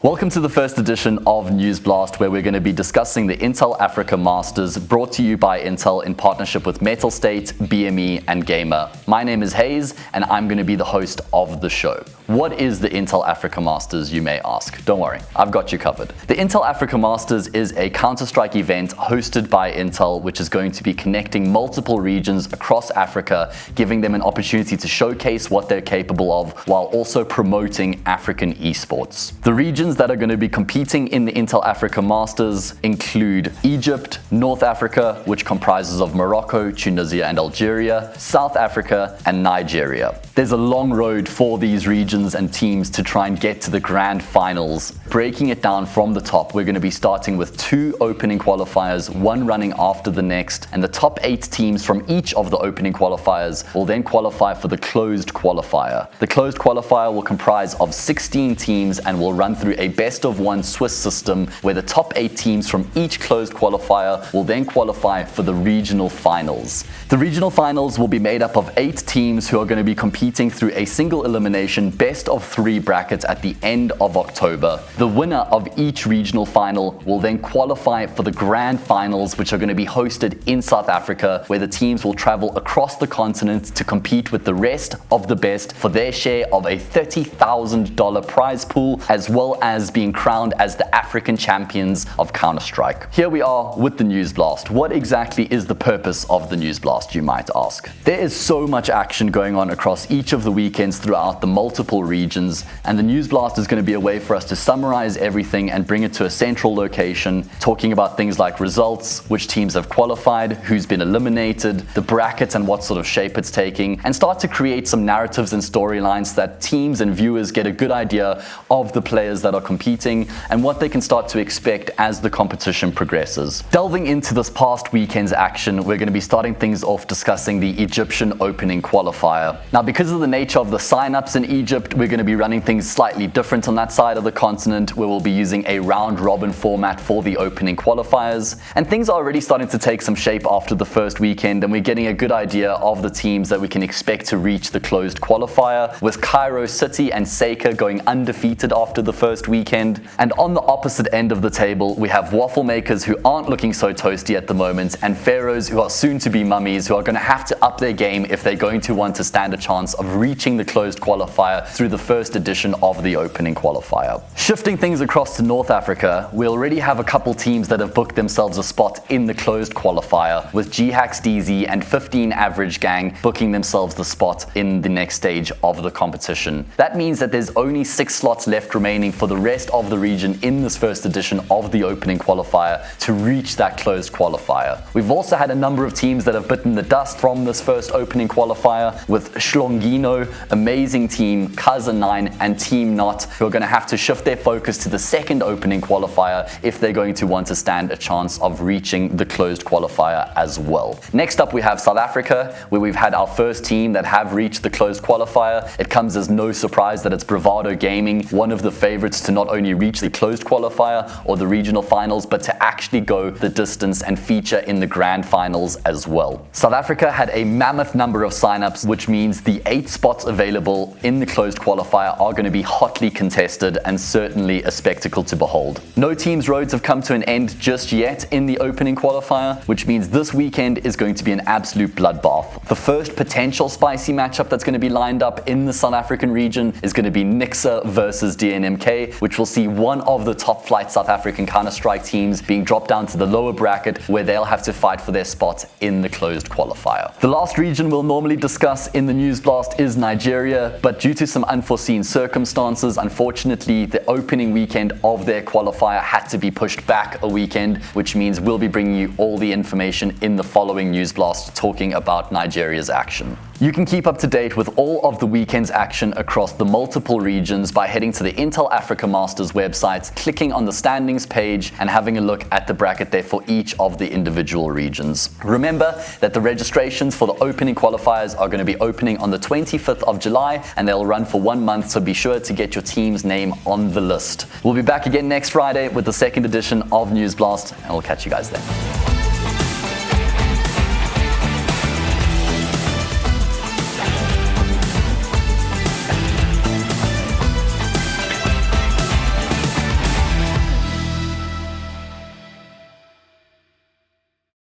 Welcome to the first edition of News Blast, where we're going to be discussing the Intel Africa Masters, brought to you by Intel in partnership with Metal State, BME, and Gamer. My name is Hayes, and I'm going to be the host of the show. What is the Intel Africa Masters, you may ask? Don't worry, I've got you covered. The Intel Africa Masters is a Counter-Strike event hosted by Intel, which is going to be connecting multiple regions across Africa, giving them an opportunity to showcase what they're capable of, while also promoting African esports. The regions that are going to be competing in the Intel Africa Masters include Egypt, North Africa, which comprises of Morocco, Tunisia, and Algeria, South Africa, and Nigeria. There's a long road for these regions and teams to try and get to the grand finals. Breaking it down from the top, we're going to be starting with 2 opening qualifiers, one running after the next, and the top 8 teams from each of the opening qualifiers will then qualify for the closed qualifier. The closed qualifier will comprise of 16 teams and will run through a best-of-1 Swiss system where the top 8 teams from each closed qualifier will then qualify for the regional finals. The regional finals will be made up of 8 teams who are going to be competing through a single elimination best-of-3 bracket at the end of October. The winner of each regional final will then qualify for the grand finals, which are going to be hosted in South Africa, where the teams will travel across the continent to compete with the rest of the best for their share of a $30,000 prize pool, as well as being crowned as the African champions of Counter-Strike. Here we are with the News Blast. What exactly is the purpose of the News Blast, you might ask? There is so much action going on across each of the weekends throughout the multiple regions, and the News Blast is going to be a way for us to summarize everything and bring it to a central location, talking about things like results, which teams have qualified, who's been eliminated, the bracket and what sort of shape it's taking, and start to create some narratives and storylines so that teams and viewers get a good idea of the players that are competing and what they can start to expect as the competition progresses. Delving into this past weekend's action, we're going to be starting things off discussing the Egyptian opening qualifier. Now, because of the nature of the sign-ups in Egypt, we're going to be running things slightly different on that side of the continent, where we'll be using a round-robin format for the opening qualifiers. And things are already starting to take some shape after the first weekend, and we're getting a good idea of the teams that we can expect to reach the closed qualifier, with Cairo City and Seika going undefeated after the first weekend. And on the opposite end of the table, we have waffle makers who aren't looking so toasty at the moment, and pharaohs who are soon to be mummies, who are going to have to up their game if they're going to want to stand a chance of reaching the closed qualifier through the first edition of the opening qualifier. Shifting things across to North Africa, we already have a couple teams that have booked themselves a spot in the closed qualifier, with G-Hacks DZ and 15 Average Gang booking themselves the spot in the next stage of the competition. That means that there's only 6 slots left remaining for the rest of the region in this first edition of the opening qualifier to reach that closed qualifier. We've also had a number of teams that have bitten the dust from this first opening qualifier, with Shlongino, Amazing Team, Kaza9, and Team Not, who are going to have to shift their focus to the second opening qualifier if they're going to want to stand a chance of reaching the closed qualifier as well. Next up, we have South Africa, where we've had our first team that have reached the closed qualifier. It comes as no surprise that it's Bravado Gaming, one of the favorites to not only reach the closed qualifier or the regional finals, but to actually go the distance and feature in the grand finals as well. South Africa had a mammoth number of signups, which means the 8 spots available in the closed qualifier are going to be hotly contested and certainly a spectacle to behold. No team's roads have come to an end just yet in the opening qualifier, which means this weekend is going to be an absolute bloodbath. The first potential spicy matchup that's going to be lined up in the South African region is going to be Nixa versus DNMK, which will see one of the top flight South African Counter-Strike teams being dropped down to the lower bracket, where they'll have to fight for their spot in the closed qualifier. The last region we'll normally discuss in the News Blast is Nigeria, but due to some unforeseen circumstances, unfortunately, the opening weekend of their qualifier had to be pushed back a weekend, which means we'll be bringing you all the information in the following News Blast talking about Nigeria's action. You can keep up to date with all of the weekend's action across the multiple regions by heading to the Intel Africa Masters website, clicking on the standings page, and having a look at the bracket there for each of the individual regions. Remember that the registrations for the opening qualifiers are going to be opening on the 25th of July, and they'll run for 1 month, so be sure to get your team's name on the list. We'll be back again next Friday with the second edition of News Blast, and we'll catch you guys then.